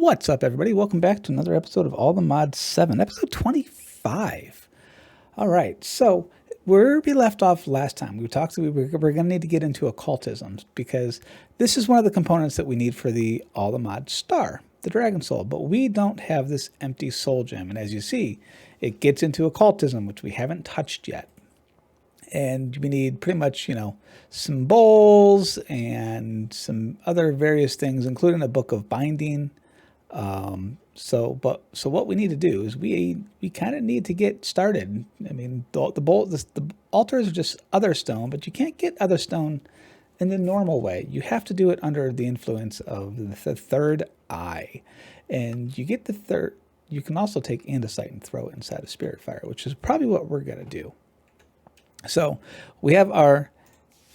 What's up, everybody? Welcome back to another episode of All the Mods 7, episode 25. All right, so where we left off last time, we're going to need to get into occultism because this is one of the components that we need for the All the Mods star, the Dragon Soul. But we don't have this empty soul gem, and as you see, it gets into occultism, which we haven't touched yet. And we need pretty much, some bowls and some other various things, including a book of binding. So what we need to do is we kind of need to get started. I mean, the altars are just other stone, but you can't get other stone in the normal way. You have to do it under the influence of the third eye, and you get the third. You can also take andesite and throw it inside of spirit fire, which is probably what we're gonna do. So we have our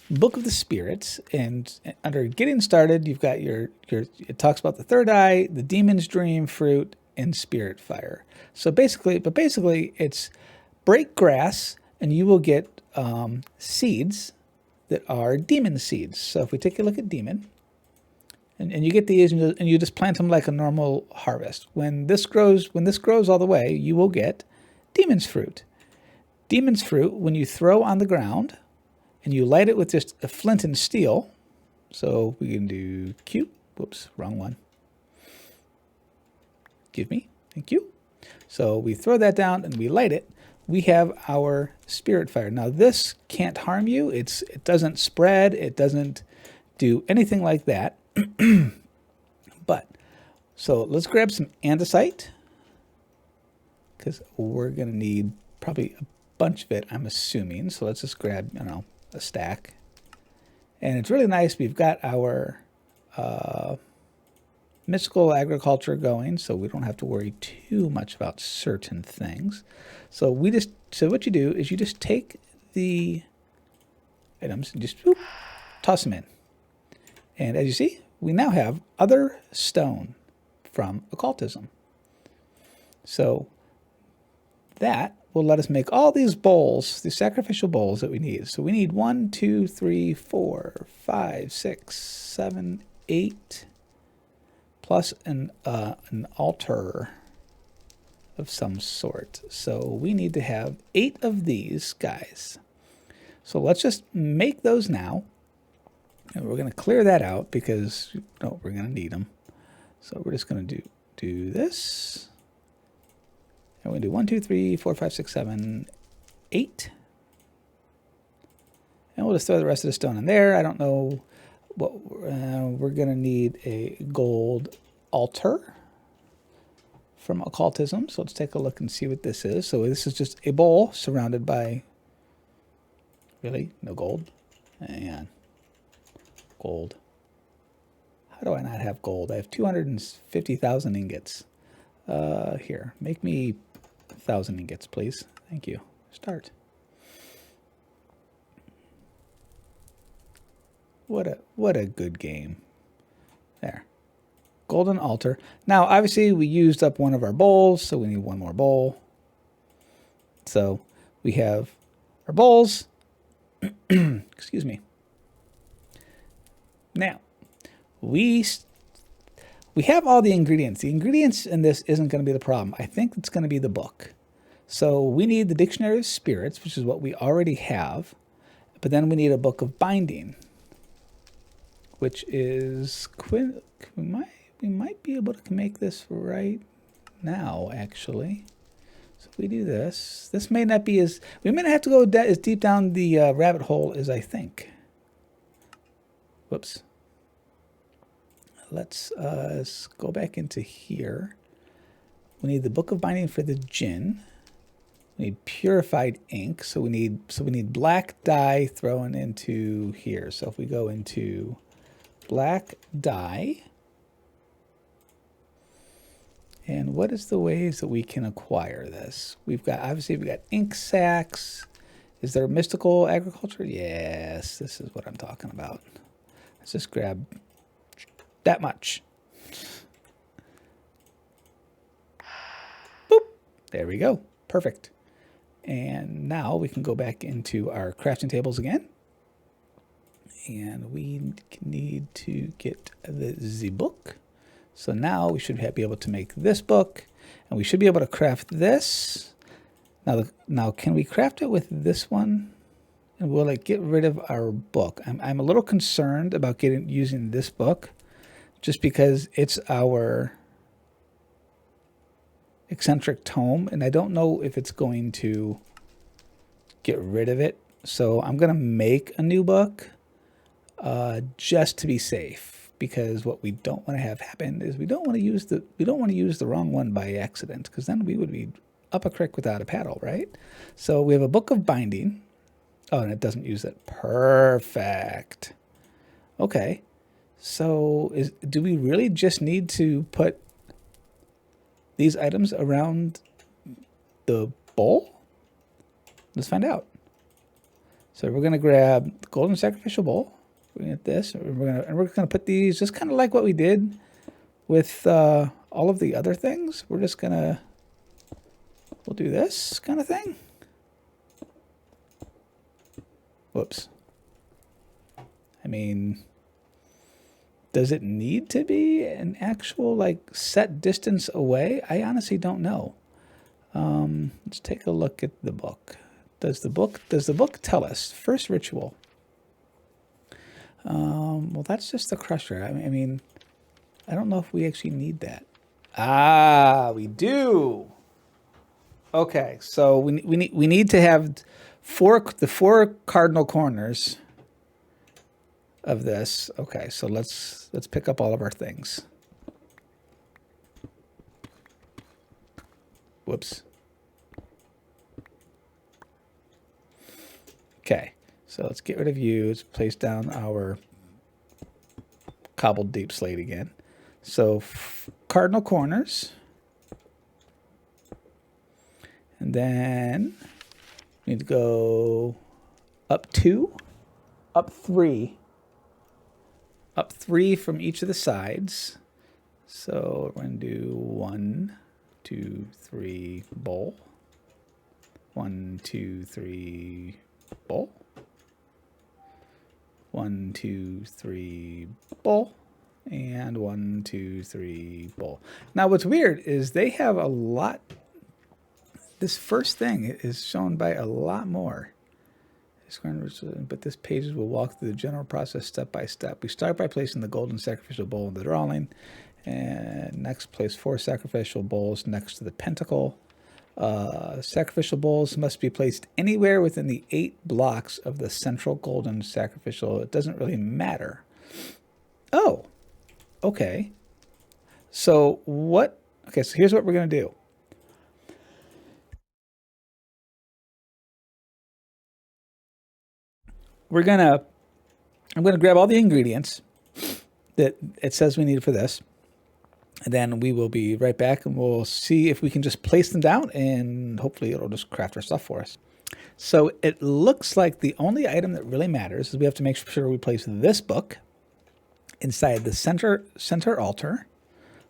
Book of the Spirits, and under getting started, you've got it talks about the third eye, the demon's dream fruit, and spirit fire. So basically it's break grass and you will get seeds that are demon seeds. So if we take a look at demon, and you get these and you just plant them like a normal harvest. When this grows all the way, you will get demon's fruit. Demon's fruit, when you throw on the ground, and you light it with just a flint and steel. So we can do Q. Whoops, wrong one. Give me. Thank you. So we throw that down and we light it. We have our spirit fire. Now this can't harm you. It doesn't spread. It doesn't do anything like that. So let's grab some andesite, because we're going to need probably a bunch of it, I'm assuming. So let's just grab, a stack. And it's really nice. We've got our mystical agriculture going, so we don't have to worry too much about certain things. So what you do is you just take the items and just toss them in. And as you see, we now have other stone from occultism. So that will let us make all these bowls, these sacrificial bowls that we need. So we need 1, 2, 3, 4, 5, 6, 7, 8, plus an altar of some sort. So we need to have 8 of these guys. So let's just make those now. And we're going to clear that out because we're going to need them. So we're just going to do this. And we're going to do 1, 2, 3, 4, 5, 6, 7, 8. And we'll just throw the rest of the stone in there. I don't know what we're going to need a gold altar from occultism. So let's take a look and see what this is. So this is just a bowl surrounded by, really, no gold. And gold. How do I not have gold? I have 250,000 ingots. Here, make me 1,000 ingots, please. Thank you. Start. What a good game. There. Golden altar. Now, obviously, we used up one of our bowls, so we need one more bowl. So we have our bowls. Excuse me. Now, we have all the ingredients. The ingredients in this isn't going to be the problem. I think it's going to be the book. So we need the Dictionary of Spirits, which is what we already have. But then we need a book of binding, which is we might be able to make this right now, actually. So if we do this. This may not be we may not have to go as deep down the rabbit hole as I think. Whoops. Let's go back into here. We need the book of binding for the djinn. We need purified ink. So we need black dye thrown into here. So if we go into black dye, and what is the ways that we can acquire this? We've got ink sacks. Is there mystical agriculture? Yes, this is what I'm talking about. Let's just grab that much. Boop. There we go. Perfect. And now we can go back into our crafting tables again. And we need to get the book. So now we should be able to make this book, and we should be able to craft this. Now can we craft it with this one? And will it get rid of our book? I'm a little concerned about using this book, just because it's our eccentric tome, and I don't know if it's going to get rid of it. So I'm gonna make a new book just to be safe, because what we don't want to have happen is we don't want to use the wrong one by accident, because then we would be up a creek without a paddle, right? So we have a book of binding. Oh, and it doesn't use it. Perfect. Okay. So do we really just need to put these items around the bowl? Let's find out. So we're going to grab the golden sacrificial bowl. We're going to get this, and we're going to put these just kind of like what we did with all of the other things. We're just going to, we'll do this kind of thing. Whoops. I mean, does it need to be an actual like set distance away? I honestly don't know. Let's take a look at the book. Does the book tell us? First ritual. Well, that's just the crusher. I mean, I don't know if we actually need that. Ah, we do. Okay, so we need to have the four cardinal corners of this. Okay, so let's pick up all of our things. Whoops. Okay, so let's get rid of you. Let's place down our cobbled deep slate again. So cardinal corners. And then we need to go up 2, up 3. Up 3 from each of the sides. So we're going to do 1, 2, 3, bowl. 1, 2, 3, bowl. 1, 2, 3, bowl. And 1, 2, 3, bowl. Now what's weird is they have a lot. This first thing is shown by a lot more. But this page will walk through the general process step by step. We start by placing the golden sacrificial bowl in the drawing, and next place 4 sacrificial bowls next to the pentacle. Sacrificial bowls must be placed anywhere within the 8 blocks of the central golden sacrificial. It doesn't really matter. Oh, okay. So what? Okay, so here's what we're going to do. I'm gonna grab all the ingredients that it says we need for this, and then we will be right back, and we'll see if we can just place them down, and hopefully it'll just craft our stuff for us. So it looks like the only item that really matters is we have to make sure we place this book inside the center altar.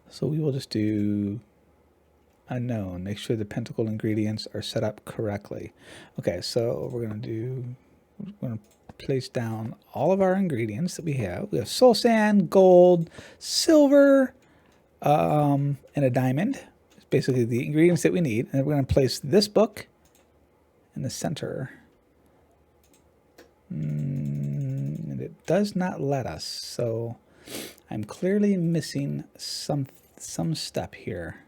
So we will just do unknown. Make sure the pentacle ingredients are set up correctly. Okay, so we're gonna place down all of our ingredients that we have. We have soul sand, gold, silver, and a diamond. It's basically the ingredients that we need. And we're going to place this book in the center. And it does not let us. So I'm clearly missing some step here.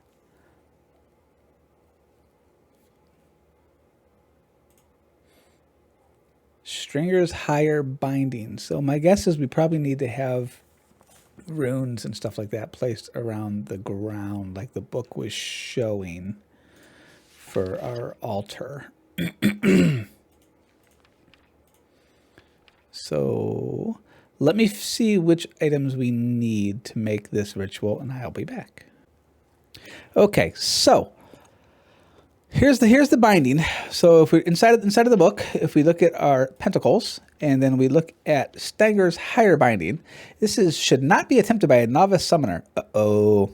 Stringer's higher binding. So my guess is we probably need to have runes and stuff like that placed around the ground like the book was showing for our altar. So let me see which items we need to make this ritual, and I'll be back. Okay, so here's the binding. So if we're inside of the book, if we look at our pentacles and then we look at Stagger's higher binding, this should not be attempted by a novice summoner. Uh-oh.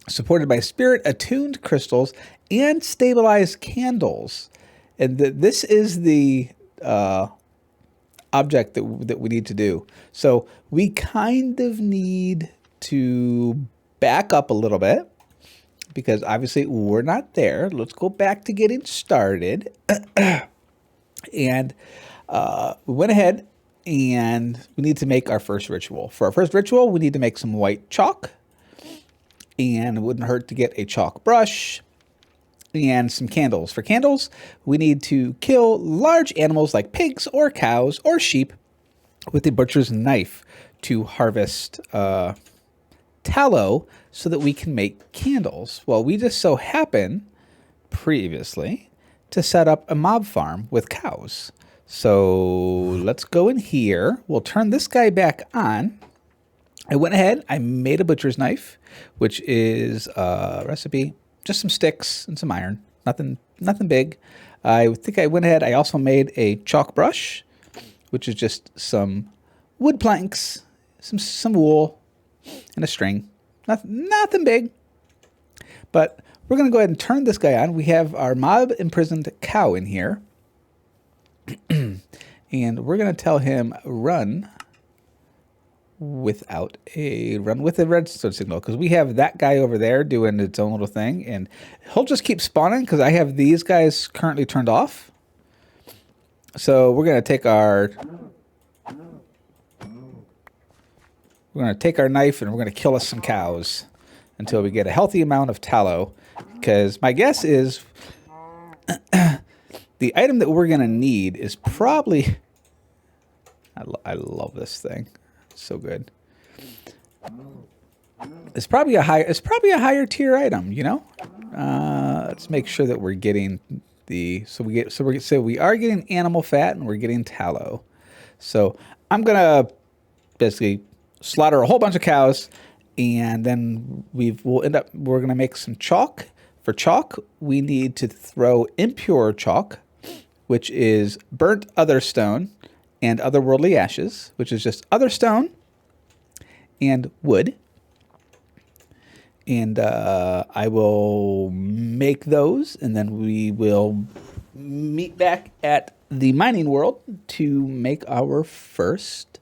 Supported by spirit attuned crystals and stabilized candles. And this is the object that we need to do. So we kind of need to back up a little bit because obviously we're not there. Let's go back to getting started. And we went ahead and we need to make our first ritual. For our first ritual, we need to make some white chalk. And it wouldn't hurt to get a chalk brush and some candles. For candles, we need to kill large animals like pigs or cows or sheep with a butcher's knife to harvest tallow so that we can make candles. Well, we just so happen previously to set up a mob farm with cows. So let's go in here. We'll turn this guy back on. I went ahead, I made a butcher's knife, which is a recipe, just some sticks and some iron, nothing big. I think I went ahead, I also made a chalk brush, which is just some wood planks, some wool, and a string. Nothing big. But we're going to go ahead and turn this guy on. We have our mob imprisoned cow in here. And we're going to tell him run with a redstone signal, because we have that guy over there doing its own little thing, and he'll just keep spawning because I have these guys currently turned off. So we're going to take our knife and we're going to kill us some cows until we get a healthy amount of tallow, because my guess is the item that we're going to need is probably I love this thing. So good. It's probably a higher tier item, you know. Let's make sure that we're getting we are getting animal fat and we're getting tallow. So I'm gonna basically slaughter a whole bunch of cows, and then we're gonna make some chalk. For chalk, we need to throw impure chalk, which is burnt other stone and otherworldly ashes, which is just other stone and wood. And I will make those, and then we will meet back at the mining world to make our first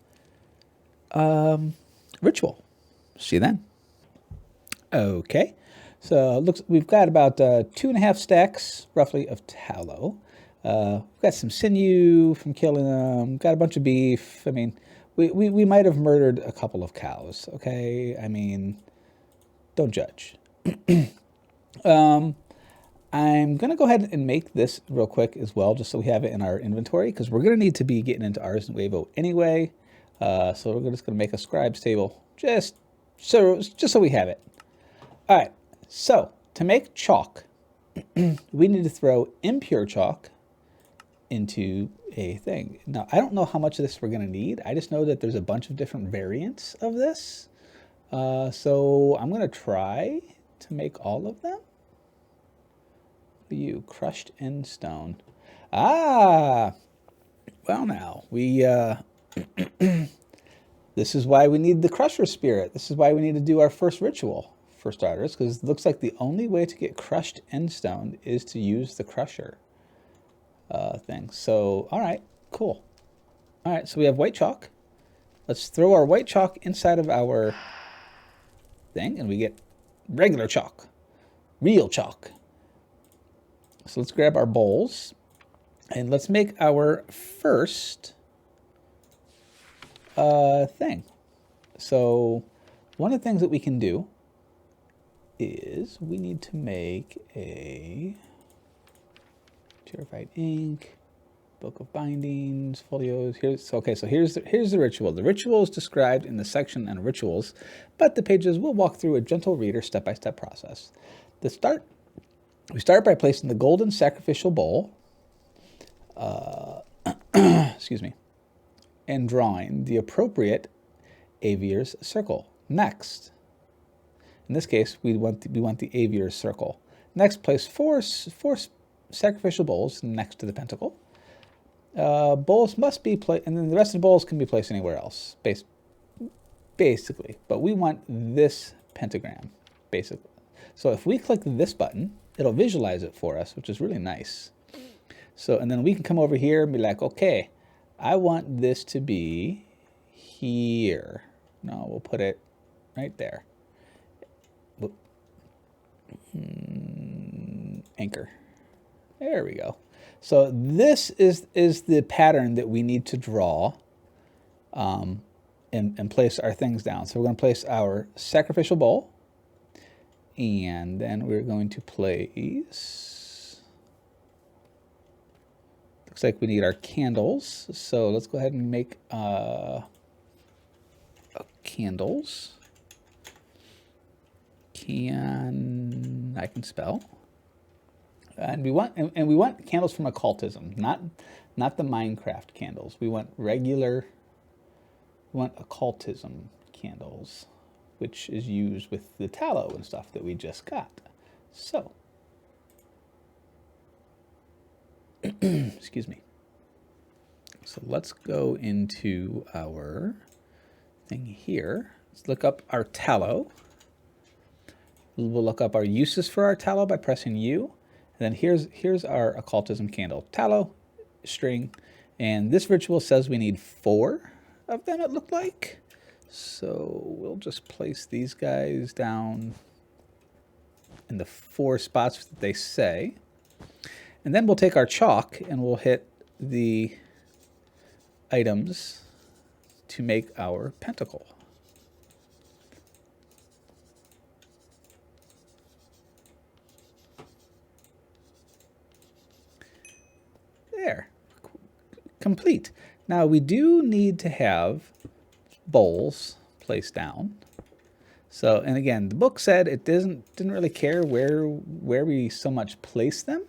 ritual. See you then. Okay, so we've got about 2.5 stacks, roughly, of tallow. We've got some sinew from killing them, got a bunch of beef. I mean, we might have murdered a couple of cows, okay? I mean, don't judge. I'm going to go ahead and make this real quick as well, just so we have it in our inventory, because we're going to need to be getting into Ars Nuevo anyway. So we're just going to make a scribes table, just so we have it. All right, so to make chalk, we need to throw impure chalk into a thing. Now, I don't know how much of this we're going to need. I just know that there's a bunch of different variants of this. So I'm going to try to make all of them. You crushed in stone. Ah, well now, this is why we need the crusher spirit. This is why we need to do our first ritual, for starters, because it looks like the only way to get crushed in stone is to use the crusher thing. So, all right, cool. All right, so we have white chalk. Let's throw our white chalk inside of our thing, and we get regular chalk, real chalk. So let's grab our bowls, and let's make our first thing. So one of the things that we can do is we need to make a purified ink, book of bindings, folios. Here's the ritual. The ritual is described in the section on rituals, but the pages will walk through a gentle reader step-by-step process. We start by placing the golden sacrificial bowl, excuse me, and drawing the appropriate aviar's circle. Next, in this case, we want the aviar's circle. Next, place four sacrificial bowls next to the pentacle. Bowls must be placed, and then the rest of the bowls can be placed anywhere else, basically. But we want this pentagram, basically. So if we click this button, it'll visualize it for us, which is really nice. So, and then we can come over here and be like, okay, I want this to be here. No, we'll put it right there. Anchor. There we go. So this is the pattern that we need to draw and place our things down. So we're going to place our sacrificial bowl, and then we're going to place, looks like we need our candles. So let's go ahead and make candles. I can spell. And we want candles from Occultism, not the Minecraft candles. We want Occultism candles, which is used with the tallow and stuff that we just got. So, excuse me. So let's go into our thing here. Let's look up our tallow. We'll look up our uses for our tallow by pressing U. And then here's our Occultism candle. Tallow, string, and this ritual says we need 4 of them, it looked like. So we'll just place these guys down in the 4 spots that they say. And then we'll take our chalk and we'll hit the items to make our pentacle. There, complete. Now we do need to have bowls placed down. So, and again, the book said it didn't really care where we so much place them.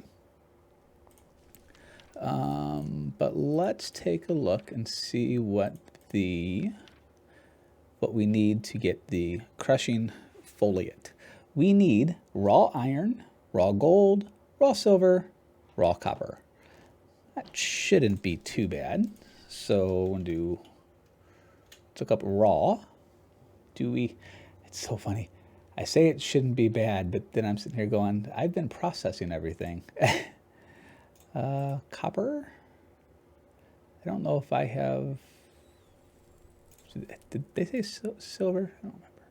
But let's take a look and see what we need to get the crushing foliate. We need raw iron, raw gold, raw silver, raw copper. That shouldn't be too bad. So we'll do, look up raw. It's so funny. I say it shouldn't be bad, but then I'm sitting here going, I've been processing everything. Copper. I don't know if I have, did they say silver? I don't remember.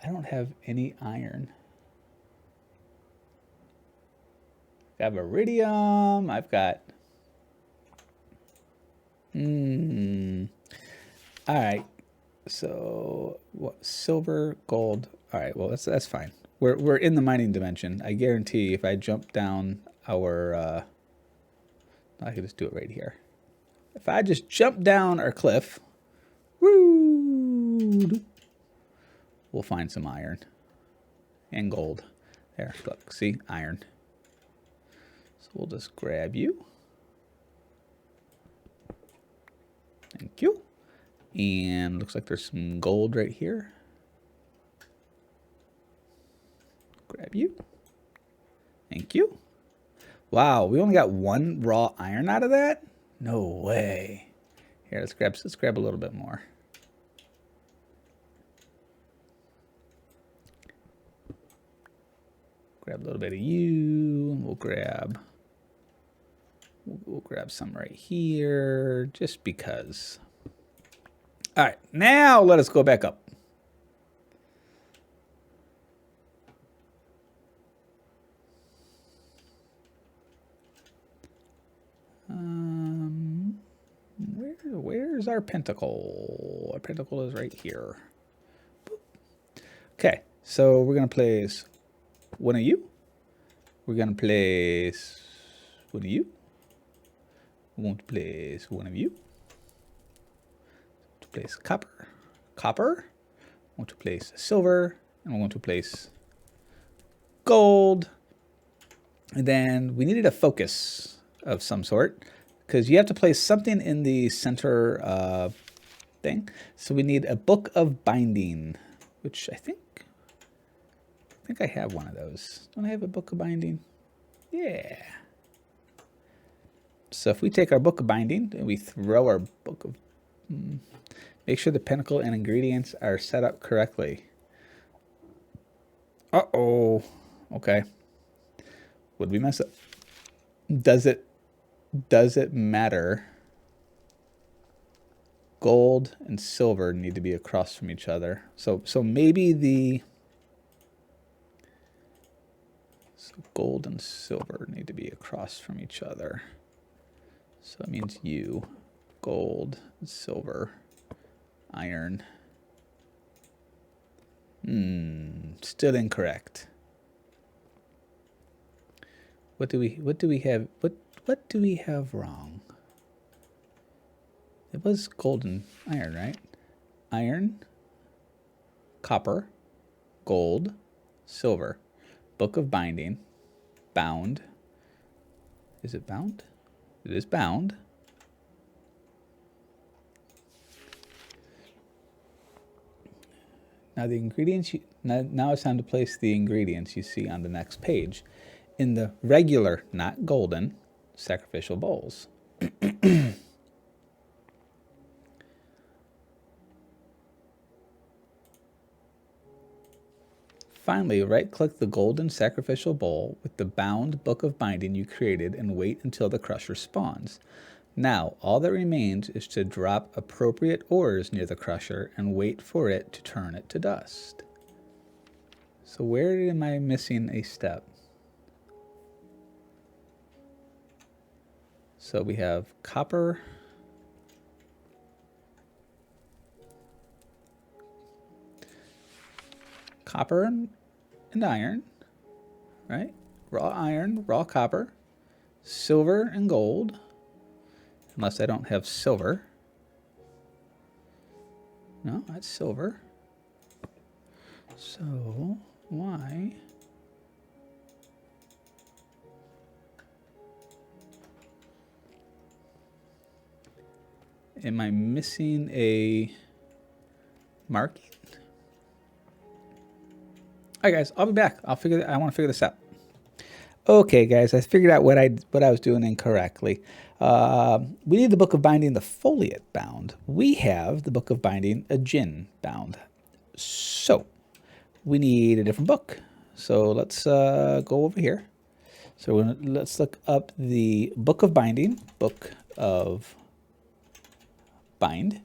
I don't have any iron. I've got iridium. I've got, all right. So what? Silver, gold. All right. Well, that's fine. We're in the mining dimension. I guarantee if I jump down our, I could just do it right here. If I just jump down our cliff, woo, we'll find some iron and gold. There, look, see, iron. So we'll just grab you. Thank you. And looks like there's some gold right here. Grab you. Thank you. Wow, we only got 1 raw iron out of that? No way. Here, let's grab a little bit more. Grab a little bit of you. We'll grab some right here, just because. All right, now let us go back up. Where's our pentacle? Our pentacle is right here. Okay, so we're gonna place one of you. We're gonna place one of you. We're going to place one of you. To place copper. I want to place silver, and we want to place gold. And then we needed a focus of some sort, because you have to place something in the center thing. So we need a book of binding, which I think I have one of those. Don't I have a book of binding? Yeah. So if we take our book of binding and we throw our book of, make sure the pinnacle and ingredients are set up correctly. Uh-oh. Okay. Would we mess up? Does it matter? Gold and silver need to be across from each other. So maybe gold and silver need to be across from each other. So that means you, gold, silver, iron. Still incorrect. What do we have wrong? It was gold and iron, right? Iron, copper, gold, silver. Book of binding, bound. Is it bound? It is bound. Now the ingredients, now it's time to place the ingredients you see on the next page in the regular, not golden, sacrificial bowls. Finally, right-click the golden sacrificial bowl with the bound book of binding you created and wait until the crusher spawns. Now, all that remains is to drop appropriate ores near the crusher and wait for it to turn it to dust. So where am I missing a step? So we have copper, and iron, right? Raw iron, raw copper, silver and gold, unless I don't have silver. No, that's silver. So why? Am I missing a marking? All right, guys, I'll be back. I want to figure this out. Okay, guys, I figured out what I was doing incorrectly. We need the Book of Binding, the Foliate bound. We have the Book of Binding, a Djinn bound. So we need a different book. So let's go over here. So let's look up the Book of Binding, Book of Bind,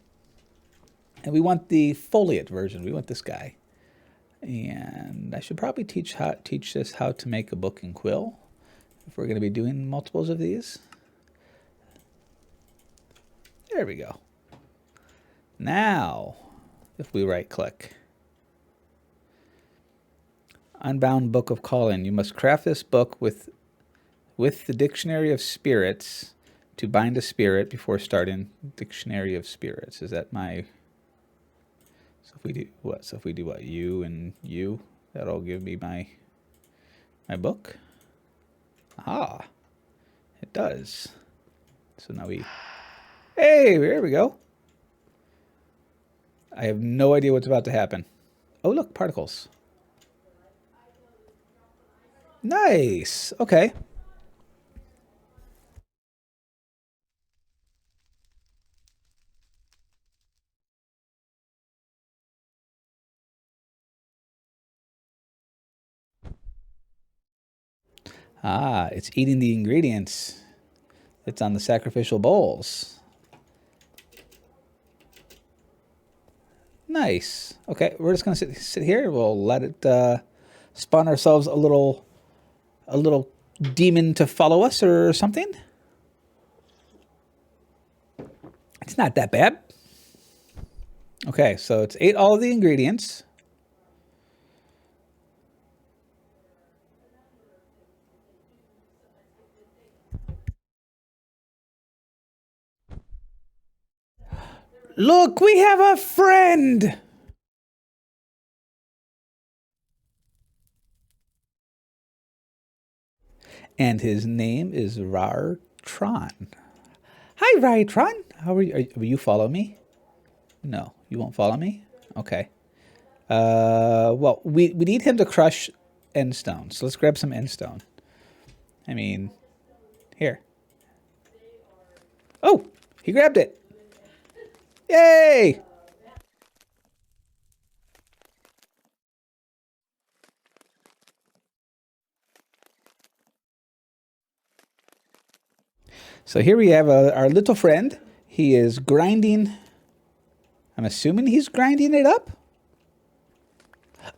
and we want the Foliate version. We want this guy. And I should probably teach this how to make a book in Quill if we're going to be doing multiples of these. There we go. Now, if we right click, Unbound Book of Calling, you must craft this book with the Dictionary of Spirits to bind a spirit before starting Dictionary of Spirits. Is that my... So if we do what? So if we do what? You and you, that'll give me my book. Ah, it does. So now hey, there we go. I have no idea what's about to happen. Oh, look, particles. Nice. Okay. Ah, it's eating the ingredients. It's on the sacrificial bowls. Nice. Okay, we're just gonna sit here. We'll let it spawn ourselves a little demon to follow us or something. It's not that bad. Okay, so it's ate all of the ingredients. Look, we have a friend! And his name is Rartron. Hi, Rartron. How are you? Will you follow me? No, you won't follow me? Okay. Well, we need him to crush end stone. So let's grab some end stone. I mean, here. Oh, he grabbed it. Yay! So here we have our little friend. He is grinding. I'm assuming he's grinding it up.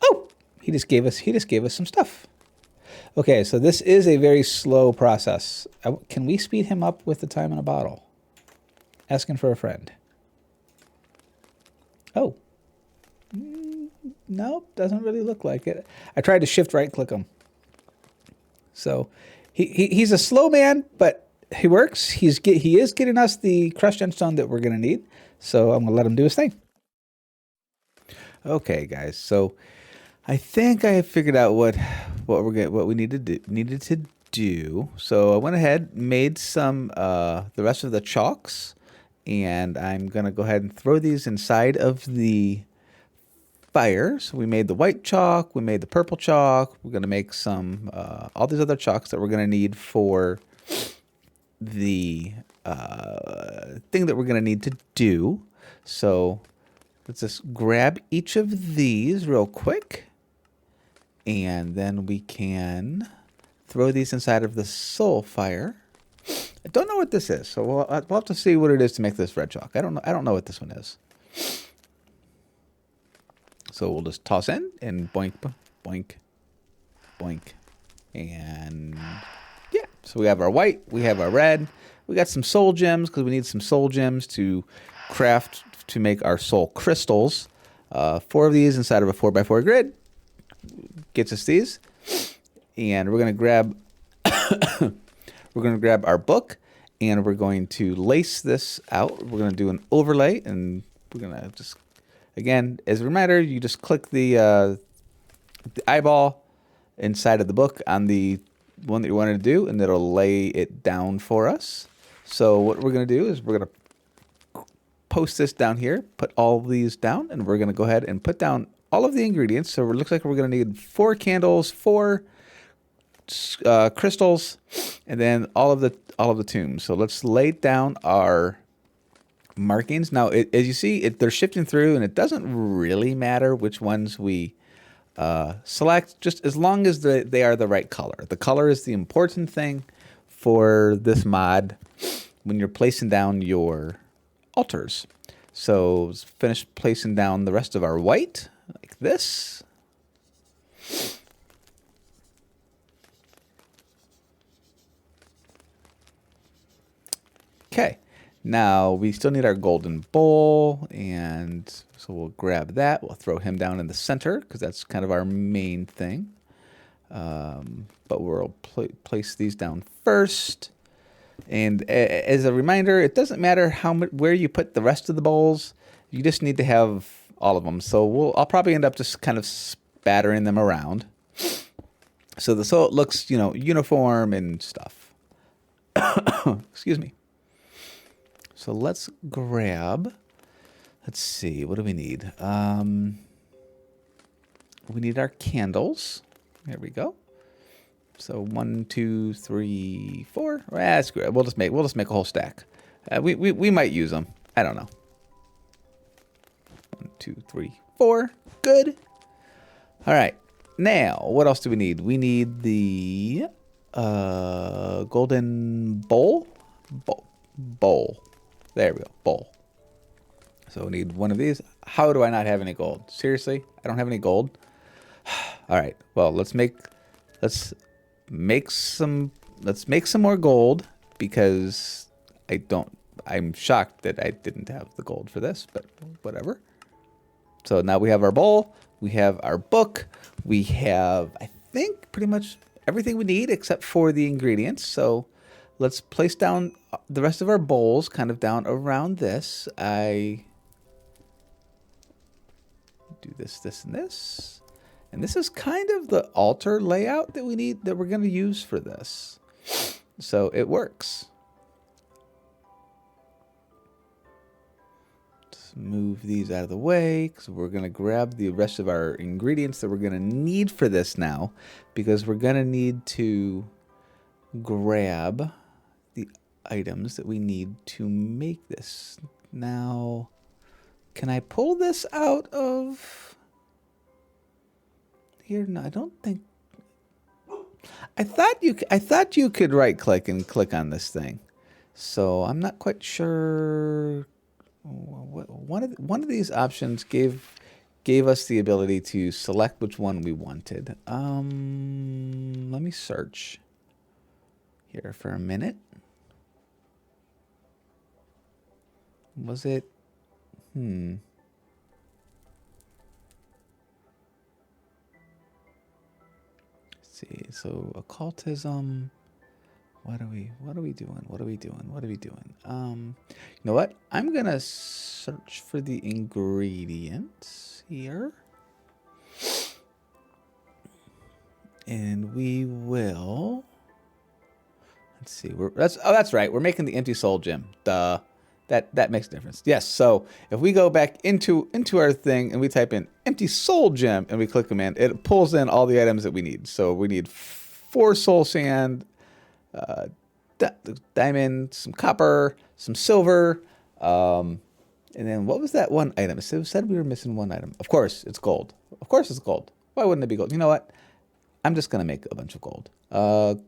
Oh, he just gave us some stuff. Okay, so this is a very slow process. Can we speed him up with the time in a bottle? Asking for a friend. Oh. Nope, doesn't really look like it. I tried to shift right click him. So he's a slow man, but he works. He is getting us the crushed gemstone that we're going to need. So I'm going to let him do his thing. Okay, guys. So I think I figured out what we needed to do. So I went ahead, made some the rest of the chalks, and I'm gonna go ahead and throw these inside of the fire. So we made the white chalk, we made the purple chalk. We're gonna make some all these other chalks that we're gonna need for the thing that we're gonna need to do. So let's just grab each of these real quick. And then we can throw these inside of the soul fire. I don't know what this is, so we'll have to see what it is to make this red chalk. I don't know what this one is. So we'll just toss in and boink, boink, boink, and yeah. So we have our white, we have our red. We got some soul gems because we need some soul gems to craft to make our soul crystals. 4 of these inside of a 4x4 grid. Gets us these, and we're gonna grab our book, and we're going to lace this out. We're gonna do an overlay, and we're gonna just, again, as a reminder, you just click the eyeball inside of the book on the one that you wanted to do, and it'll lay it down for us. So what we're gonna do is we're gonna post this down here, put all these down, and we're gonna go ahead and put down all of the ingredients. So it looks like we're going to need 4 candles, 4 crystals, and then all of the tombs. So let's lay down our markings. Now, as you see, they're shifting through, and it doesn't really matter which ones we select, just as long as they are the right color. The color is the important thing for this mod when you're placing down your altars. So let's finish placing down the rest of our white. Like this. Okay, now we still need our golden bowl, and so we'll grab that. We'll throw him down in the center because that's kind of our main thing. But we'll place these down first. And as a reminder, it doesn't matter where you put the rest of the bowls. You just need to have all of them. So I'll probably end up just kind of spattering them around. So it looks, uniform and stuff. Excuse me. So let's see, what do we need? We need our candles. There we go. So 1, 2, 3, 4. Screw it. We'll just make a whole stack. We might use them. I don't know. 1, 2, 3, 4. Good. All right. Now, what else do we need? We need the golden bowl. Bowl. There we go. Bowl. So we need one of these. How do I not have any gold? Seriously? I don't have any gold? All right. Well, let's make some more gold because I'm shocked that I didn't have the gold for this, but whatever. So now we have our bowl, we have our book, we have, I think, pretty much everything we need except for the ingredients. So let's place down the rest of our bowls kind of down around this. I do this, and this. And this is kind of the altar layout that we need, that we're going to use for this. So it works. Just move these out of the way because we're going to grab the rest of our ingredients that we're going to need for this now, because we're going to need to grab the items that we need to make this. Now, can I pull this out of here? No, I don't think. I thought you could right click and click on this thing. So I'm not quite sure. One of these options gave gave us the ability to select which one we wanted. Let me search here for a minute. Was it? Let's see. So occultism. What are we doing? What are we doing? You know what? I'm gonna search for the ingredients here. And we will, let's see. That's right. We're making the empty soul gem. Duh. That makes a difference. Yes. So if we go back into our thing and we type in empty soul gem and we click command, it pulls in all the items that we need. So we need 4 soul sand, diamond, some copper, some silver, and then what was that one item? It said we were missing one item. Of course, it's gold. Of course, it's gold. Why wouldn't it be gold? You know what? I'm just gonna make a bunch of gold.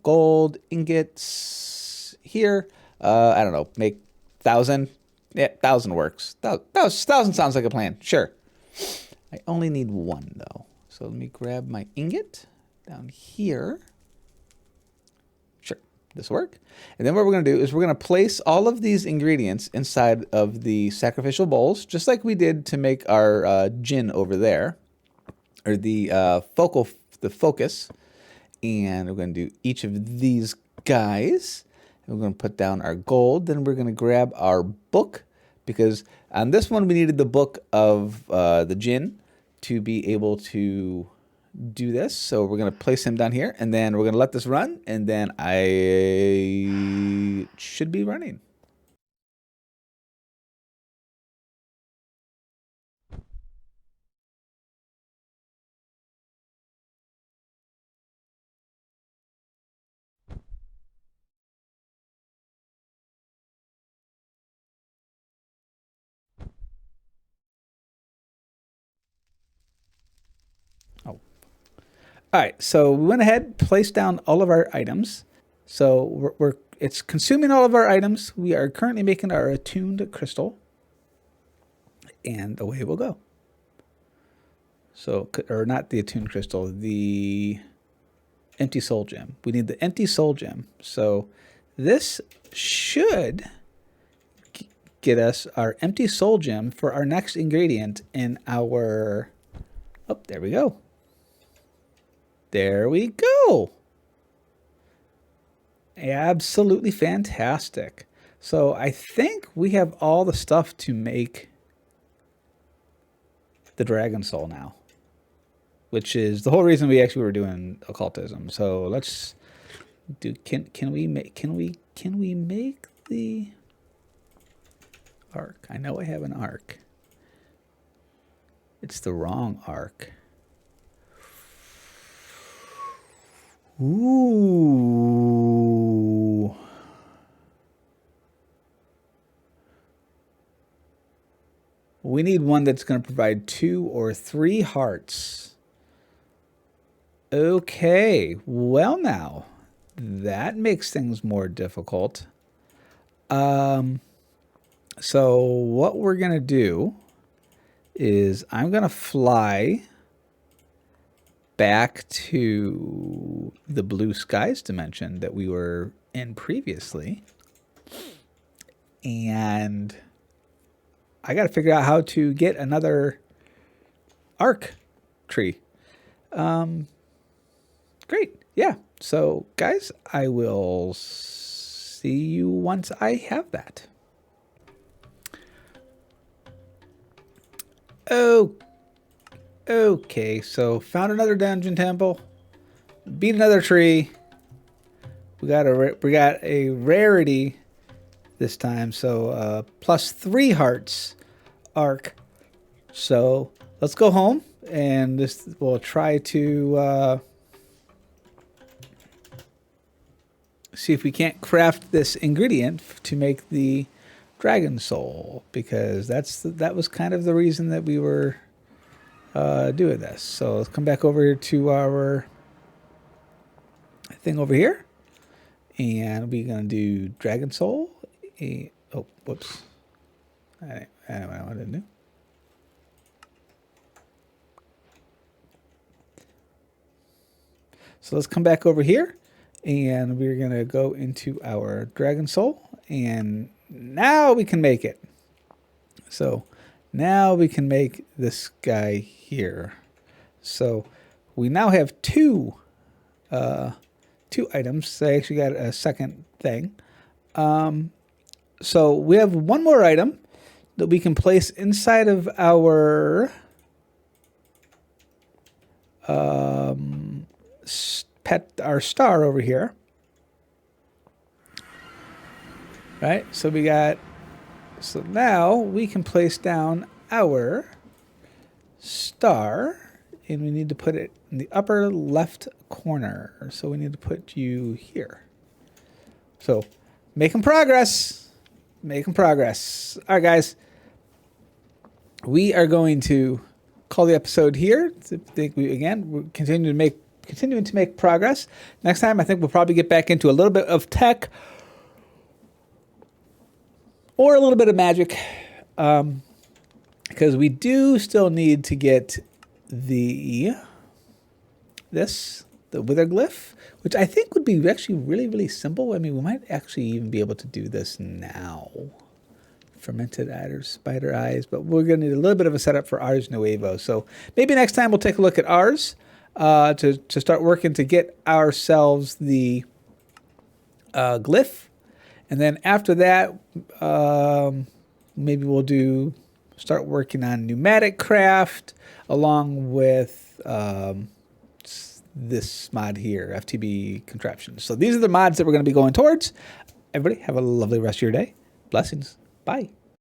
Gold ingots here. I don't know. Make 1,000. Yeah, 1,000 works. 1,000 sounds like a plan. Sure. I only need 1 though. So let me grab my ingot down here. Sure, this will work. And then what we're gonna do is we're gonna place all of these ingredients inside of the sacrificial bowls, just like we did to make our gin over there, or the focus. And we're going to do each of these guys. And we're going to put down our gold. Then we're going to grab our book, because on this one we needed the book of the gin to be able to do this. So we're going to place him down here, and then we're going to let this run, and then I should be running. Oh. All right, so we went ahead, placed down all of our items. So it's consuming all of our items. We are currently making our attuned crystal, and away we'll go. So, or not the attuned crystal, the empty soul gem. We need the empty soul gem. So this should get us our empty soul gem for our next ingredient in our, oh, there we go. There we go. Absolutely fantastic. So I think we have all the stuff to make the dragon soul now, which is the whole reason we actually were doing occultism. So let's do, can we make the arc? I know I have an arc. It's the wrong arc. Ooh. We need one that's going to provide 2 or 3 hearts. Okay, well now, that makes things more difficult. So what we're going to do is I'm going to fly back to the blue skies dimension that we were in previously. And I got to figure out how to get another arc tree. Great. Yeah. So guys, I will see you once I have that. Oh, okay. So found another dungeon temple, beat another tree. We got a rarity this time. So plus 3 hearts arc. So let's go home, and we'll try to see if we can't craft this ingredient to make the dragon soul, because that was kind of the reason that we were doing this. So let's come back over to our thing over here, and we're gonna do dragon soul. Oh, whoops! I don't know what I did do. So let's come back over here, and we're going to go into our Dragon Soul, and now we can make it. So now we can make this guy here. So we now have two items. I actually got a second thing. So we have one more item that we can place inside of our our star over here. Right? So now we can place down our star, and we need to put it in the upper left corner. So we need to put you here. So making progress. Making progress. All right, guys. We are going to call the episode here. We're continuing to make progress. Next time, I think we'll probably get back into a little bit of tech or a little bit of magic, because we do still need to get the wither glyph, which I think would be actually really, really simple. I mean, we might actually even be able to do this now. Fermented spider eyes, but we're going to need a little bit of a setup for Ars Nuevo. So maybe next time we'll take a look at Ars to start working to get ourselves the glyph. And then after that, maybe we'll start working on pneumatic craft along with this mod here, FTB contraptions. So these are the mods that we're going to be going towards. Everybody have a lovely rest of your day. Blessings. Bye.